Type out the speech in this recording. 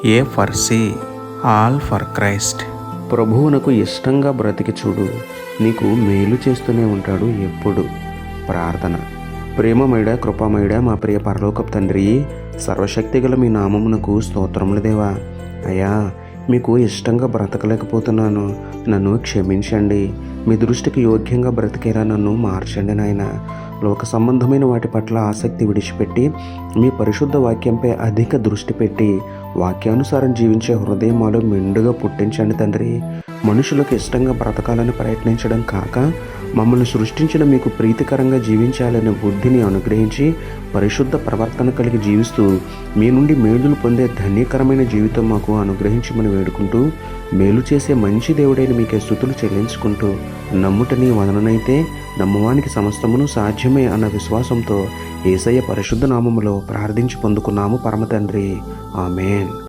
A for C, all for Christ. ప్రభువునకు ఇష్టంగా బ్రతికి చూడు, నీకు మేలు చేస్తూనే ఉంటాడు ఎప్పుడు. ప్రార్థన. ప్రేమమయుడ, కృపామయుడ, మా ప్రియ పరలోకపు తండ్రి, సర్వశక్తిగల మీ నామమునకు స్తోత్రములు దేవా. అయ్యా, మీకు ఇష్టంగా బ్రతకలేకపోతున్నాను, నన్ను క్షమించండి. మీ దృష్టికి యోగ్యంగా బ్రతికేలా నన్ను మార్చండి నాయన. లోక సంబంధమైన వాటి పట్ల ఆసక్తి విడిచిపెట్టి మీ పరిశుద్ధ వాక్యంపై అధిక దృష్టి పెట్టి వాక్యానుసారం జీవించే హృదయమాలు మెండుగా పుట్టించండి తండ్రి. మనుషులకు ఇష్టంగా బ్రతకాలని ప్రయత్నించడం కాక మమ్మల్ని సృష్టించిన మీకు ప్రీతికరంగా జీవించాలనే బుద్ధిని అనుగ్రహించి పరిశుద్ధ ప్రవర్తన కలిగి జీవిస్తూ మీ నుండి మేలును పొందే ధన్యకరమైన జీవితం మాకు అనుగ్రహించమని వేడుకుంటూ, మేలు చేసే మంచి దేవుడైన మీకే స్తుతులు చెల్లించుకుంటూ, నమ్ముట నీ వదననైతే నమ్మువానికి సమస్తమును సాధ్యమే అన్న విశ్వాసంతో యేసయ్య పరిశుద్ధ నామములో ప్రార్థించి పొందుకున్నాము పరమ తండ్రి. ఆమేన్.